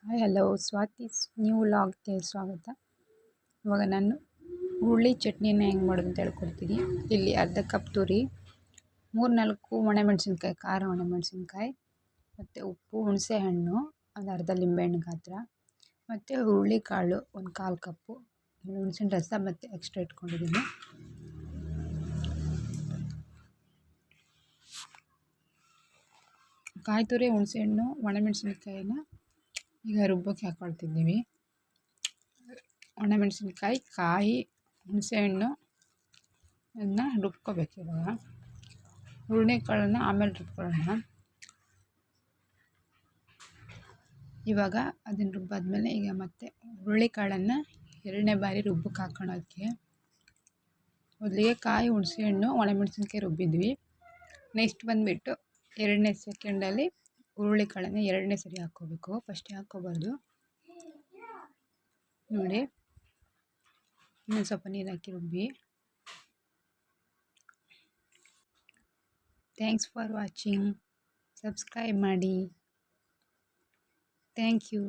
Hi hello ಸ್ವಾತಿಸ್ new ವ್ಲಾಗ್ಗೆ ಸ್ವಾಗತ. ಇವಾಗ ನಾನು ಹುರುಳಿ ಚಟ್ನಿನ ಹೆಂಗೆ ಮಾಡೋದು ಅಂತ ಹೇಳ್ಕೊಡ್ತೀನಿ. ಇಲ್ಲಿ ಅರ್ಧ ಕಪ್ ತುರಿ, 3-4 ಒಣಮೆಣಸಿನ್ಕಾಯಿ, ಖಾರ ಒಣಮೆಣಸಿನ್ಕಾಯಿ, ಮತ್ತು ಉಪ್ಪು, ಹುಣಸೆ ಹಣ್ಣು ಒಂದು ಅರ್ಧ ಲಿಂಬೆಹಣ್ಣು ಗಾತ್ರ, ಮತ್ತು ಹುರುಳಿ ಕಾಳು ಒಂದು 1/4 ಕಪ್ಪು, ಹುಣಸಿನ ರಸ ಮತ್ತು ಎಕ್ಸ್ಟ್ರಾ ಇಟ್ಕೊಂಡಿದ್ದೀನಿ. ಕಾಯಿ ತುರಿ, ಹುಣಸೆ ಹಣ್ಣು, ಒಣಮೆಣಸಿನ್ಕಾಯಿನ ಈಗ ರುಬ್ಬಕ್ಕೆ ಹಾಕ್ಕೊಳ್ತಿದ್ದೀವಿ. ಒಣಮೆಣಸಿನ್ಕಾಯಿ, ಕಾಯಿ, ಹುಣಸೆಹಣ್ಣು ಅದನ್ನ ರುಬ್ಕೋಬೇಕು. ಇವಾಗ ಹುರುಳಿಕಾಳನ್ನು ಆಮೇಲೆ ರುಬ್ಕೊಳ್ಳೋಣ. ಇವಾಗ ಅದನ್ನು ರುಬ್ಬಾದ್ಮೇಲೆ ಈಗ ಮತ್ತೆ ಹುರುಳಿಕಾಳನ್ನು 2ನೇ ಬಾರಿ ರುಬ್ಬಕ್ಕೆ ಹಾಕ್ಕೊಳೋಕ್ಕೆ. ಮೊದಲಿಗೆ ಕಾಯಿ, ಹುಣಸೆಹಣ್ಣು, ಒಣಮೆಣಸಿನ್ಕಾಯಿ ರುಬ್ಬಿದ್ವಿ. ನೆಕ್ಸ್ಟ್ ಬಂದುಬಿಟ್ಟು 2ನೇ ಸೆಕೆಂಡಲ್ಲಿ ಹುರುಳಿಕಾಳನ್ನು 2ನೇ ಸರಿ ಹಾಕ್ಕೋಬೇಕು, ಫಸ್ಟೇ ಹಾಕ್ಕೋಬಾರ್ದು. ನೋಡಿ, ಇನ್ನೊಂದು ಸ್ವಲ್ಪ ನೀರು ಹಾಕಿ ರುಬ್ಬಿ. Thanks for watching. ಸಬ್ಸ್ಕ್ರೈಬ್ ಮಾಡಿ. Thank you.